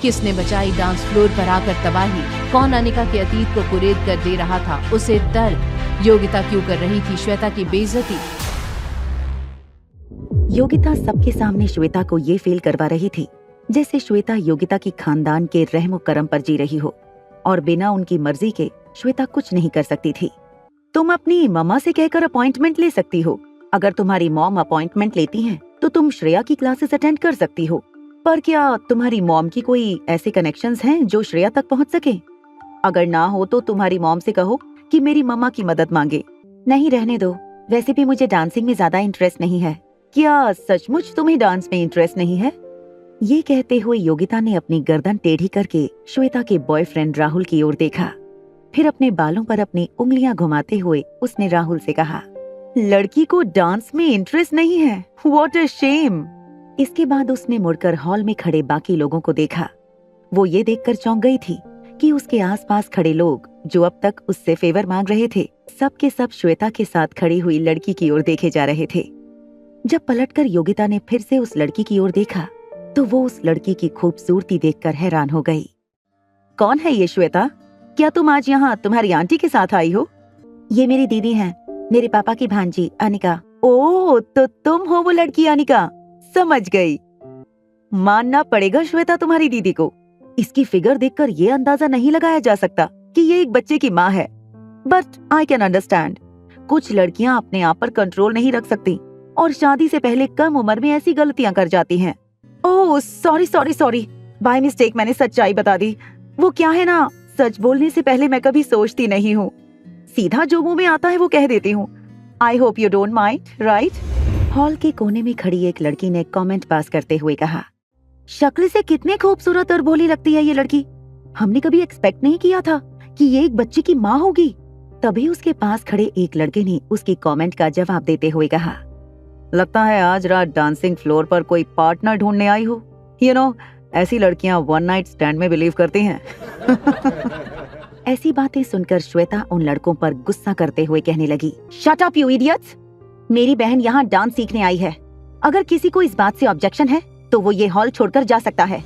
किसने मचाई dance floor पर आकर तबाही, कौन अनिका के अतीत को कुरेद कर दे रहा था उसे दर्द, योगिता क्यों कर रही थी श्वेता की बेइज्जती। योगिता सबके सामने श्वेता को ये फील करवा रही थी जैसे श्वेता योगिता की खानदान के रहम करम पर जी रही हो और बिना उनकी मर्जी के श्वेता कुछ नहीं कर सकती थी। तुम अपनी मम्मा से कहकर अपॉइंटमेंट ले सकती हो। अगर तुम्हारी मॉम अपॉइंटमेंट लेती हैं तो तुम श्रेया की क्लासेस अटेंड कर सकती हो। पर क्या तुम्हारी मॉम की कोई ऐसे कनेक्शंस हैं जो श्रेया तक पहुंच सके? अगर ना हो तो तुम्हारी मॉम से कहो कि मेरी मम्मा की मदद मांगे। नहीं, रहने दो, वैसे भी मुझे डांसिंग में ज्यादा इंटरेस्ट नहीं है। क्या सचमुच तुम्हें डांस में इंटरेस्ट नहीं है? ये कहते हुए योगिता ने अपनी गर्दन टेढ़ी करके श्वेता के बॉयफ्रेंड राहुल की ओर देखा। फिर अपने बालों पर अपनी उंगलियां घुमाते हुए उसने राहुल से कहा, लड़की को डांस में इंटरेस्ट नहीं है, व्हाट अ शेम। इसके बाद उसने मुड़कर हॉल में खड़े बाकी लोगों को देखा। वो ये देखकर चौंक गई थी कि उसके आसपास खड़े लोग जो अब तक उससे फेवर मांग रहे थे, सब के सब श्वेता के साथ खड़ी हुई लड़की की ओर देखे जा रहे थे। जब पलटकर योगिता ने फिर से उस लड़की की ओर देखा तो वो उस लड़की की खूबसूरती देखकर हैरान हो गई। कौन है ये श्वेता? क्या तुम आज यहाँ तुम्हारी आंटी के साथ आई हो? ये मेरी दीदी हैं, मेरे पापा की भांजी अनिका। ओह, तो तुम हो वो लड़की अनिका, समझ गई। मानना पड़ेगा श्वेता तुम्हारी दीदी को। इसकी फिगर देखकर ये अंदाजा नहीं लगाया जा सकता कि ये एक बच्चे की माँ है। बट आई कैन अंडरस्टैंड, कुछ लड़कियां अपने आप पर कंट्रोल नहीं रख सकती और शादी से पहले कम उम्र में ऐसी गलतियां कर जाती हैं। ओह सॉरी, बाय मिस्टेक मैंने सच्चाई बता दी। वो क्या है ना, सच बोलने से पहले मैं कभी सोचती नहीं हूँ, सीधा जो मुंह में आता है वो कह देती हूँ। I hope you don't mind, right? Hall के कोने में खड़ी एक लड़की ने कमेंट पास करते हुए कहा, शक्ल से कितनी खूबसूरत और भोली लगती है ये लड़की। हमने कभी एक्सपेक्ट नहीं किया था कि ये एक बच्चे की माँ होगी। तभी उसके पास खड़े एक लड़के ने उसकी कमेंट का जवाब देते हुए कहा, लगता है आज रात डांसिंग फ्लोर पर कोई पार्टनर ढूंढने आई हो। यू नो, ऐसी लड़कियां वन नाइट स्टैंड में बिलीव करती हैं। ऐसी बातें सुनकर श्वेता उन लड़कों पर गुस्सा करते हुए कहने लगी, शट अप यू इडियट्स। मेरी बहन यहाँ डांस सीखने आई है। अगर किसी को इस बात से ऑब्जेक्शन है तो वो ये हॉल छोड़कर जा सकता है।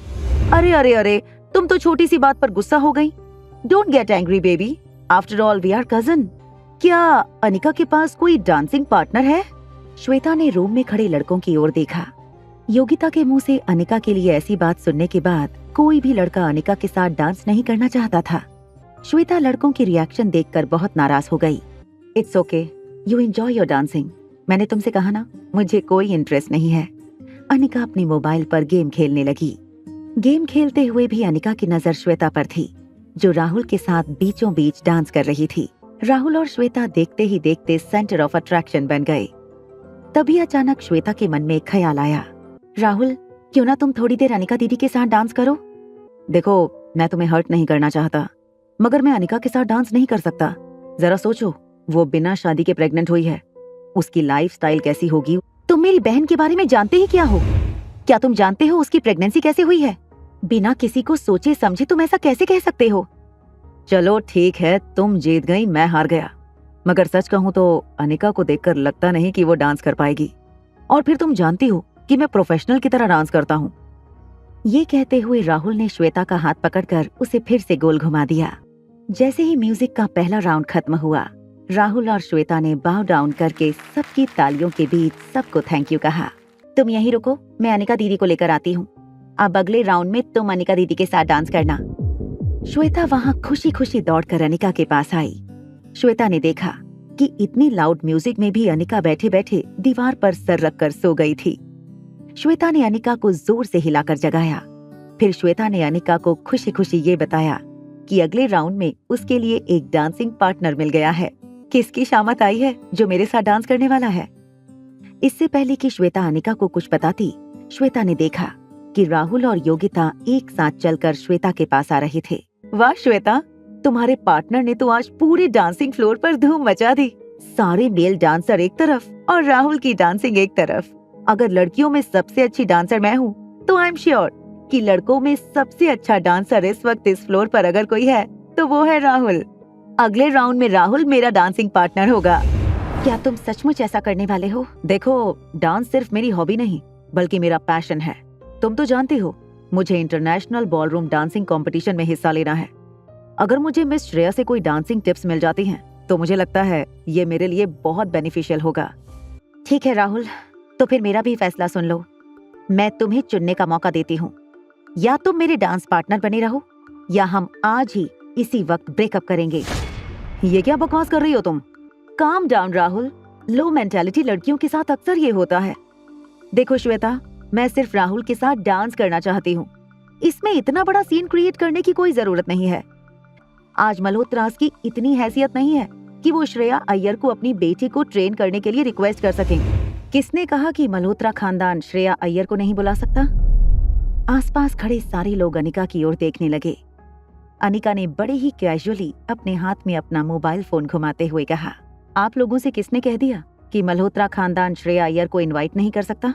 अरे, तुम तो छोटी सी बात पर गुस्सा हो गई। Don't get angry baby, after all we are cousin. क्या अनिका के पास कोई डांसिंग पार्टनर है? श्वेता ने रूम में खड़े लड़कों की ओर देखा। योगिता के मुंह से अनिका के लिए ऐसी बात सुनने के बाद कोई भी लड़का अनिका के साथ डांस नहीं करना चाहता था। श्वेता लड़कों की रिएक्शन देखकर बहुत नाराज हो गई। It's okay, you enjoy your dancing. मैंने तुमसे कहा ना, मुझे कोई इंटरेस्ट नहीं है। अनिका अपनी मोबाइल पर गेम खेलने लगी। गेम खेलते हुए भी अनिका की नजर श्वेता पर थी, जो राहुल के साथ बीचों बीच डांस कर रही थी। राहुल और श्वेता देखते ही देखते सेंटर ऑफ अट्रैक्शन बन गए। तभी अचानक श्वेता के मन में एक ख्याल आया, राहुल, क्यों ना तुम थोड़ी देर अनिका दीदी के साथ डांस करो? देखो, मैं तुम्हें हर्ट नहीं करना चाहता, मगर मैं अनिका के साथ डांस नहीं कर सकता। जरा सोचो, वो बिना शादी के प्रेग्नेंट हुई है, उसकी लाइफस्टाइल कैसी होगी? तुम मेरी बहन के बारे में जानते ही क्या हो? क्या तुम जानते हो उसकी प्रेगनेंसी कैसे हुई है? बिना किसी को सोचे समझे तुम ऐसा कैसे कह सकते हो? चलो ठीक है, तुम जीत गई, मैं हार गया। मगर सच कहूँ तो अनिका को देखकर लगता नहीं कि वो डांस कर पाएगी। और फिर तुम जानती हो कि मैं प्रोफेशनल की तरह डांस करता हूँ। ये कहते हुए राहुल ने श्वेता का हाथ पकड़कर उसे फिर से गोल घुमा दिया। जैसे ही म्यूजिक का पहला राउंड खत्म हुआ, राहुल और श्वेता ने बाव डाउन करके सबकी तालियों के बीच सबको थैंक यू कहा। तुम यहीं रुको, मैं अनिका दीदी को लेकर आती हूँ। अब अगले राउंड में तुम अनिका दीदी के साथ डांस करना। श्वेता वहाँ खुशी खुशी दौड़कर अनिका के पास आई। श्वेता ने देखा कि इतनी लाउड म्यूजिक में भी अनिका बैठे बैठे दीवार पर सर रखकर सो गई थी। श्वेता ने अनिका को जोर से हिलाकर जगाया। फिर श्वेता ने अनिका को खुशी खुशी ये बताया कि अगले राउंड में उसके लिए एक डांसिंग पार्टनर मिल गया है। किसकी शामत आई है जो मेरे साथ डांस करने वाला है। इससे पहले कि श्वेता अनिका को कुछ बताती, श्वेता ने देखा कि राहुल और योगिता एक साथ चलकर श्वेता के पास आ रहे थे। वाह श्वेता, तुम्हारे पार्टनर ने तो आज पूरे डांसिंग फ्लोर पर धूम मचा दी। सारे मेल डांसर एक तरफ और राहुल की डांसिंग एक तरफ। अगर लड़कियों में सबसे अच्छी डांसर मैं हूँ तो आई एम श्योर कि लड़कों में सबसे अच्छा डांसर इस वक्त इस फ्लोर पर अगर कोई है तो वो है राहुल। अगले राउंड में राहुल मेरा डांसिंग पार्टनर होगा। क्या तुम सचमुच ऐसा करने वाले हो? देखो, डांस सिर्फ मेरी हॉबी नहीं बल्कि मेरा पैशन है। तुम तो जानते हो मुझे इंटरनेशनल बॉलरूम डांसिंग कंपटीशन में हिस्सा लेना है। अगर मुझे मिस श्रेया से कोई डांसिंग टिप्स मिल जाती हैं तो मुझे लगता है ये मेरे लिए बहुत बेनिफिशियल होगा। ठीक है राहुल, तो फिर मेरा भी फैसला सुन लो। मैं तुम्हें चुनने का मौका देती हूँ। या तुम मेरे डांस पार्टनर बने रहो या हम आज ही इसी वक्त ब्रेकअप करेंगे। ये क्या बकवास कर रही हो तुम? काम डाउन राहुल, लो मेंटालिटी लड़कियों के साथ अक्सर ये होता है। देखो श्वेता, मैं सिर्फ राहुल के साथ डांस करना चाहती हूँ। इसमें इतना बड़ा सीन क्रिएट करने की कोई जरूरत नहीं है। आज मल्होत्रास की इतनी हैसियत नहीं है कि वो श्रेया अय्यर को अपनी बेटी को ट्रेन करने के लिए रिक्वेस्ट कर सकें। किसने कहा कि मल्होत्रा खानदान श्रेया अय्यर को नहीं बुला सकता? आसपास खड़े सारे लोग अनिका की ओर देखने लगे। अनिका ने बड़े ही कैजुअली अपने हाथ में अपना मोबाइल फोन घुमाते हुए कहा, आप लोगों से किसने कह दिया कि मल्होत्रा खानदान श्रेया अय्यर को इनवाइट नहीं कर सकता?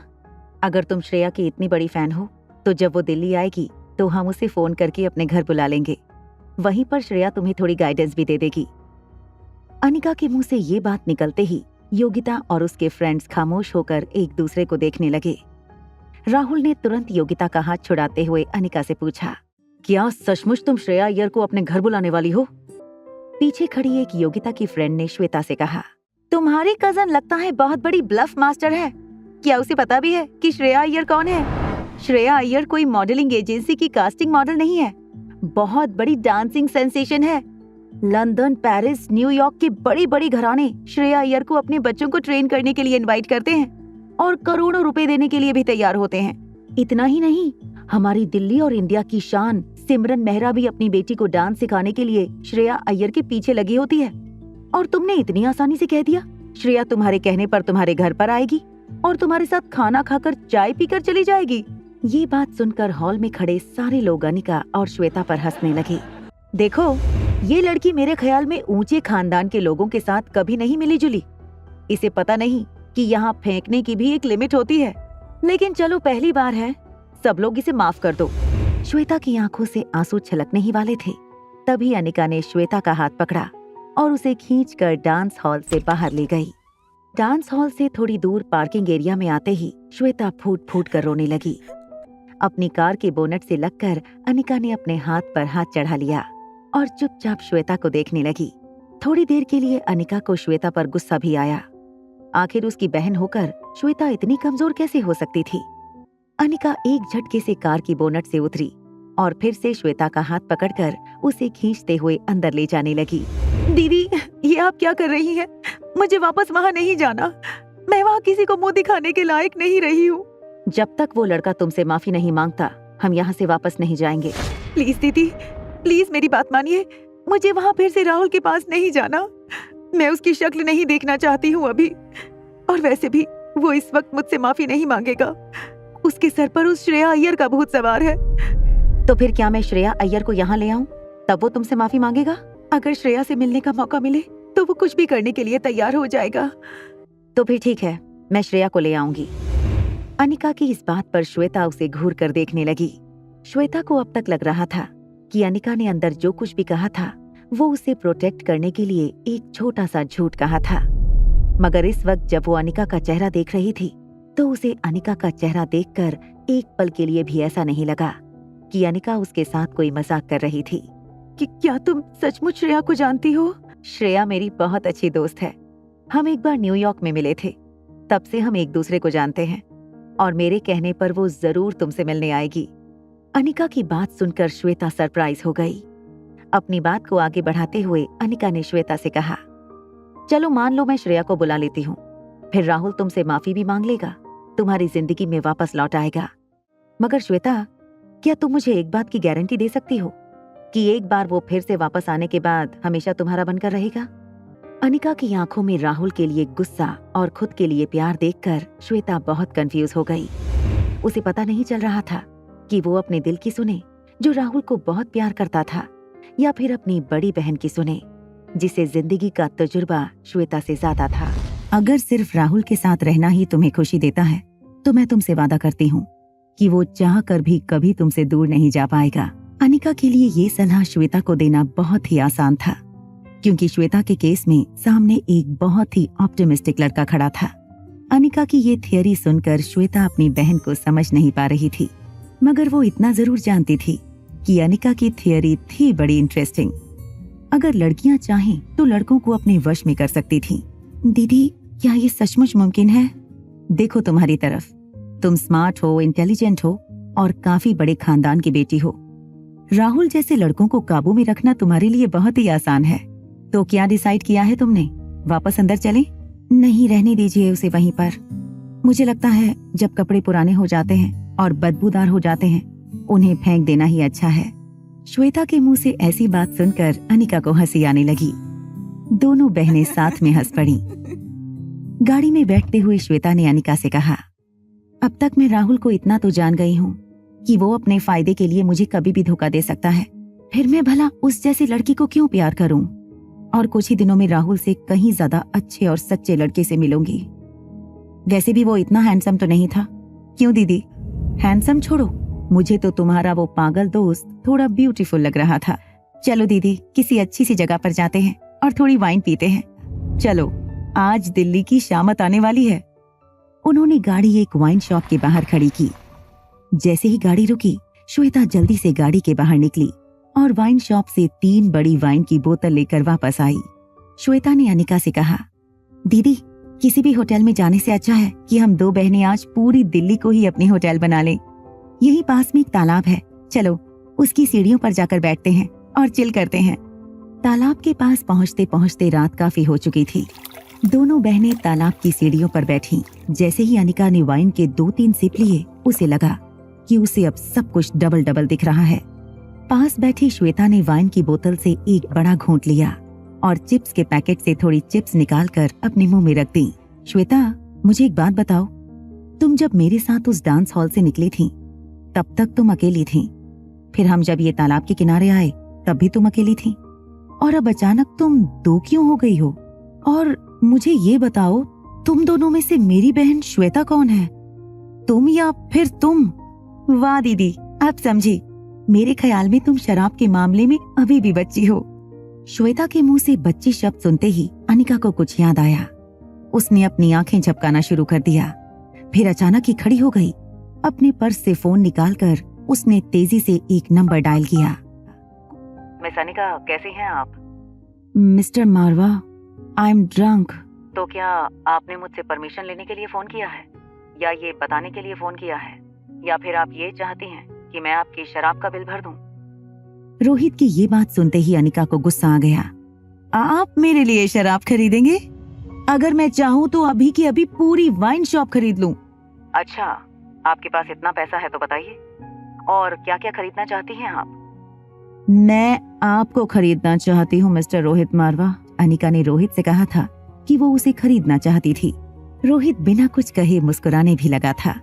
अगर तुम श्रेया की इतनी बड़ी फैन हो तो जब वो दिल्ली आएगी तो हम उसे फोन करके अपने घर बुला लेंगे। वहीं पर श्रेया तुम्हें थोड़ी गाइडेंस भी दे देगी। अनिका के मुंह से ये बात निकलते ही योगिता और उसके फ्रेंड्स खामोश होकर एक दूसरे को देखने लगे। राहुल ने तुरंत योगिता का हाथ छुड़ाते हुए अनिका से पूछा, क्या सचमुच तुम श्रेया अय्यर को अपने घर बुलाने वाली हो? पीछे खड़ी एक योगिता की फ्रेंड ने श्वेता से कहा, तुम्हारी कजन लगता है बहुत बड़ी ब्लफ मास्टर है। क्या उसे पता भी है कि श्रेया अय्यर कौन है? श्रेया अय्यर कोई मॉडलिंग एजेंसी की कास्टिंग मॉडल नहीं है, बहुत बड़ी डांसिंग सेंसेशन है। लंदन, पेरिस, न्यूयॉर्क के बड़ी बड़ी घराने श्रेया अय्यर को अपने बच्चों को ट्रेन करने के लिए इनवाइट करते हैं और करोड़ों रुपए देने के लिए भी तैयार होते हैं। इतना ही नहीं, हमारी दिल्ली और इंडिया की शान सिमरन मेहरा भी अपनी बेटी को डांस सिखाने के लिए श्रेया अय्यर के पीछे लगी होती है। और तुमने इतनी आसानी से कह दिया श्रेया तुम्हारे कहने पर तुम्हारे घर पर आएगी और तुम्हारे साथ खाना खाकर चाय पीकर चली जाएगी। ये बात सुनकर हॉल में खड़े सारे लोग अनिका और श्वेता पर हंसने लगे। देखो, ये लड़की मेरे ख्याल में ऊंचे खानदान के लोगों के साथ कभी नहीं मिली जुली। इसे पता नहीं कि यहाँ फेंकने की भी एक लिमिट होती है। लेकिन चलो, पहली बार है, सब लोग इसे माफ कर दो। श्वेता की आंखों से आंसू छलकने ही वाले थे। तभी अनिका ने श्वेता का हाथ पकड़ा और उसे खींचकर डांस हॉल से बाहर ले गई। डांस हॉल से थोड़ी दूर पार्किंग एरिया में आते ही श्वेता फूट फूट कर रोने लगी। अपनी कार के बोनट से लगकर अनिका ने अपने हाथ पर हाथ चढ़ा लिया और चुपचाप श्वेता को देखने लगी। थोड़ी देर के लिए अनिका को श्वेता पर गुस्सा भी आया। आखिर उसकी बहन होकर श्वेता इतनी कमजोर कैसे हो सकती थी? अनिका एक झटके से कार की बोनट से उतरी और फिर से श्वेता का हाथ पकड़कर उसे खींचते हुए अंदर ले जाने लगी। दीदी, ये आप क्या कर रही हैं? मुझे वापस वहाँ नहीं जाना। मैं वहाँ किसी को मुंह दिखाने के लायक नहीं रही हूँ। जब तक वो लड़का तुमसे माफी नहीं मांगता, हम यहाँ से वापस नहीं जाएंगे। प्लीज दीदी, प्लीज मेरी बात मानिए। मुझे वहाँ फिर से राहुल के पास नहीं जाना। मैं उसकी शक्ल नहीं देखना चाहती हूँ अभी। और वैसे भी वो इस वक्त मुझसे माफी नहीं मांगेगा। उसके सर पर उस श्रेया अय्यर का भूत सवार है। तो फिर क्या मैं श्रेया अय्यर को यहाँ ले आऊँ? तब वो तुमसे माफी मांगेगा? अगर श्रेया से मिलने का मौका मिले तो वो कुछ भी करने के लिए तैयार हो जाएगा। तो फिर ठीक है, मैं श्रेया को ले आऊंगी। अनिका की इस बात पर श्वेता उसे घूर कर देखने लगी। श्वेता को अब तक लग रहा था कि अनिका ने अंदर जो कुछ भी कहा था वो उसे प्रोटेक्ट करने के लिए एक छोटा सा झूठ कहा था। मगर इस वक्त जब वो अनिका का चेहरा देख रही थी तो उसे अनिका का चेहरा देखकर एक पल के लिए भी ऐसा नहीं लगा कि अनिका उसके साथ कोई मजाक कर रही थी। कि क्या तुम सचमुच श्रेया को जानती हो? श्रेया मेरी बहुत अच्छी दोस्त है। हम एक बार न्यूयॉर्क में मिले थे, तब से हम एक दूसरे को जानते हैं और मेरे कहने पर वो जरूर तुमसे मिलने आएगी। अनिका की बात सुनकर श्वेता सरप्राइज हो गई। अपनी बात को आगे बढ़ाते हुए अनिका ने श्वेता से कहा, चलो मान लो मैं श्रेया को बुला लेती हूँ, फिर राहुल तुमसे माफी भी मांग लेगा, तुम्हारी जिंदगी में वापस लौट आएगा। मगर श्वेता, क्या तुम मुझे एक बात की गारंटी दे सकती हो कि एक बार वो फिर से वापस आने के बाद हमेशा तुम्हारा बनकर रहेगा? अनिका की आंखों में राहुल के लिए गुस्सा और खुद के लिए प्यार देखकर श्वेता बहुत कंफ्यूज हो गई। उसे पता नहीं चल रहा था कि वो अपने दिल की सुने जो राहुल को बहुत प्यार करता था, या फिर अपनी बड़ी बहन की सुने जिसे जिंदगी का तजुर्बा श्वेता से ज्यादा था। अगर सिर्फ राहुल के साथ रहना ही तुम्हें खुशी देता है तो मैं तुमसे वादा करती हूँ कि वो चाह कर भी कभी तुमसे दूर नहीं जा पाएगा। अनिका के लिए ये सलाह श्वेता को देना बहुत ही आसान था, क्योंकि श्वेता के केस में सामने एक बहुत ही ऑप्टिमिस्टिक लड़का खड़ा था। अनिका की ये थियरी सुनकर श्वेता अपनी बहन को समझ नहीं पा रही थी। मगर वो इतना जरूर जानती थी कि अनिका की थियरी थी बड़ी इंटरेस्टिंग। अगर लड़कियां चाहें तो लड़कों को अपने वश में कर सकती थीं। दीदी, क्या ये सचमुच मुमकिन है? देखो तुम्हारी तरफ, तुम स्मार्ट हो, इंटेलिजेंट हो और काफी बड़े खानदान की बेटी हो। राहुल जैसे लड़कों को काबू में रखना तुम्हारे लिए बहुत ही आसान है। तो क्या डिसाइड किया है तुमने? वापस अंदर चलें? नहीं, रहने दीजिए उसे वहीं पर। मुझे लगता है जब कपड़े पुराने हो जाते हैं और बदबूदार हो जाते हैं, उन्हें फेंक देना ही अच्छा है। श्वेता के मुंह से ऐसी बात सुनकर अनिका को हंसी आने लगी। दोनों बहनें साथ में हंस पड़ी। गाड़ी में बैठते हुए श्वेता ने अनिका से कहा, अब तक मैं राहुल को इतना तो जान गई हूँ कि वो अपने फायदे के लिए मुझे कभी भी धोखा दे सकता है। फिर मैं भला उस जैसी लड़की को क्यों प्यार करूं? और कुछ ही दिनों में राहुल से कहीं ज्यादा अच्छे और सच्चे लड़के से मिलूंगी। वैसे भी वो इतना हैंडसम तो नहीं था। क्यों दीदी? हैंडसम छोड़ो, मुझे तो तुम्हारा वो पागल दोस्त थोड़ा ब्यूटीफुल लग रहा था। चलो दीदी, किसी अच्छी सी जगह पर जाते हैं और थोड़ी वाइन पीते हैं। चलो, आज दिल्ली की शामत आने वाली है। उन्होंने गाड़ी एक वाइन शॉप के बाहर खड़ी की। जैसे ही गाड़ी रुकी, श्वेता जल्दी से गाड़ी के बाहर निकली और वाइन शॉप से 3 बड़ी वाइन की बोतल लेकर वापस आई। श्वेता ने अनिका से कहा, दीदी, किसी भी होटल में जाने से अच्छा है कि हम 2 बहनें आज पूरी दिल्ली को ही अपनी होटल बना लें। यही पास में एक तालाब है, चलो उसकी सीढ़ियों पर जाकर बैठते हैं और चिल करते हैं। तालाब के पास पहुंचते पहुंचते रात काफी हो चुकी थी। दोनों बहनें तालाब की सीढ़ियों पर बैठीं। जैसे ही अनिका ने वाइन के 2-3 सिप लिए, उसे लगा कि उसे अब सब कुछ डबल डबल दिख रहा है। पास बैठी श्वेता ने वाइन की बोतल से एक बड़ा घूंट लिया और चिप्स के पैकेट से थोड़ी चिप्स निकालकर अपने मुंह में रख दी। श्वेता, मुझे एक बात बताओ, तुम जब मेरे साथ उस डांस हॉल से निकली थी, तब तक तुम अकेली थी। फिर हम जब ये तालाब के किनारे आए, तब भी तुम अकेली थी। और अब अचानक तुम 2 क्यों हो गई हो? और मुझे ये बताओ, तुम दोनों में से मेरी बहन श्वेता कौन है? तुम या फिर तुम? वाह दीदी, अब समझी। मेरे ख्याल में तुम शराब के मामले में अभी भी बच्ची हो। श्वेता के मुंह से बच्ची शब्द सुनते ही अनिका को कुछ याद आया। उसने अपनी आंखें झपकाना शुरू कर दिया। फिर अचानक ही खड़ी हो गई। अपने पर्स से फोन निकालकर उसने तेजी से एक नंबर डायल किया। मिस अनिका, कैसी हैं आप? Mister Marwa, I am drunk. तो क्या आपने मुझसे परमिशन लेने के लिए फोन किया है, या ये बताने के लिए फोन किया है, या फिर आप ये चाहती हैं कि मैं आपकी शराब का बिल भर दूं? रोहित की ये बात सुनते ही अनिका को गुस्सा आ गया। आप मेरे लिए शराब खरीदेंगे? अगर मैं चाहूँ तो अभी की अभी पूरी वाइन शॉप खरीद लूं। अच्छा, आपके पास इतना पैसा है तो बताइए, और क्या क्या खरीदना चाहती हैं आप? मैं आपको खरीदना चाहती हूँ मिस्टर रोहित मारवा। अनिका ने रोहित से कहा था कि वो उसे खरीदना चाहती थी। रोहित बिना कुछ कहे मुस्कुराने भी लगा था।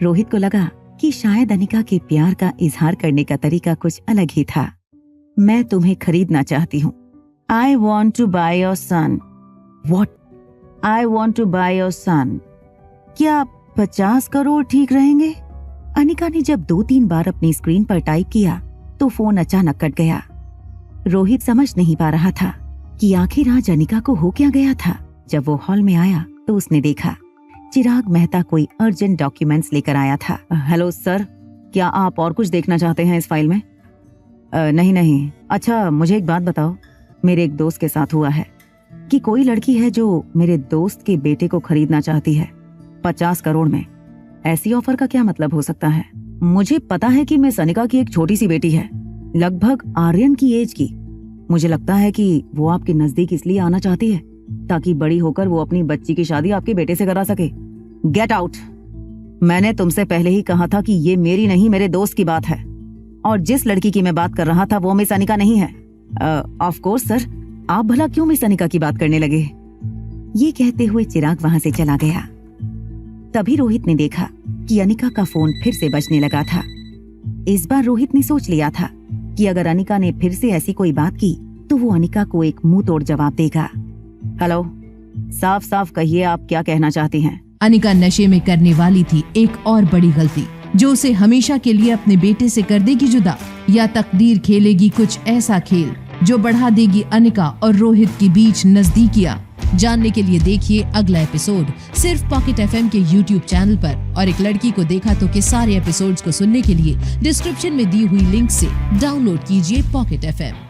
रोहित को लगा कि शायद अनिका के प्यार का इजहार करने का तरीका कुछ अलग ही था। मैं तुम्हें खरीदना चाहती हूँ। I want to buy your son. What? I want to buy your son. क्या 50 करोड़ ठीक रहेंगे? अनिका ने जब 2-3 बार अपनी स्क्रीन पर टाइप किया तो फोन अचानक कट गया। रोहित समझ नहीं पा रहा था कि आखिर आज अनिका को हो क्या गया था। जब वो हॉल में आया तो उसने देखा चिराग मेहता कोई अर्जेंट डॉक्यूमेंट्स लेकर आया था। हेलो सर, क्या आप और कुछ देखना चाहते हैं इस फाइल में? नहीं। अच्छा, मुझे एक बात बताओ, मेरे एक दोस्त के साथ हुआ है कि कोई लड़की है जो मेरे दोस्त के बेटे को खरीदना चाहती है 50 करोड़ में। ऐसी ऑफर का क्या मतलब हो सकता है? मुझे पता है कि मिस अनिका की एक छोटी सी बेटी है, लगभग आर्यन की एज की। मुझे लगता है कि वो आपके नजदीक इसलिए आना चाहती है ताकि बड़ी होकर वो अपनी बच्ची की शादी आपके बेटे से करा सके। Get out. मैंने तुमसे पहले ही कहा था कि ये मेरी नहीं, मेरे दोस्त की बात है, और जिस लड़की की मैं बात कर रहा था वो मिस अनिका नहीं है। ऑफ कोर्स सर, आप भला क्यों मिस अनिका की बात करने लगे? ये कहते हुए चिराग वहां से चला गया। तभी रोहित ने देखा कि अनिका का फोन फिर से बजने लगा था। इस बार रोहित ने सोच लिया था कि अगर अनिका ने फिर से ऐसी कोई बात की तो वो अनिका को एक मुंह तोड़ जवाब देगा। हेलो, साफ साफ कहिए, आप क्या कहना चाहती हैं? अनिका नशे में करने वाली थी एक और बड़ी गलती, जो उसे हमेशा के लिए अपने बेटे से कर देगी जुदा, या तकदीर खेलेगी कुछ ऐसा खेल जो बढ़ा देगी अनिका और रोहित के बीच नजदीकियां, जानने के लिए देखिए अगला एपिसोड सिर्फ पॉकेट FM के YouTube चैनल पर। और एक लड़की को देखा तो के सारे एपिसोड्स को सुनने के लिए डिस्क्रिप्शन में दी हुई लिंक से डाउनलोड कीजिए पॉकेट FM।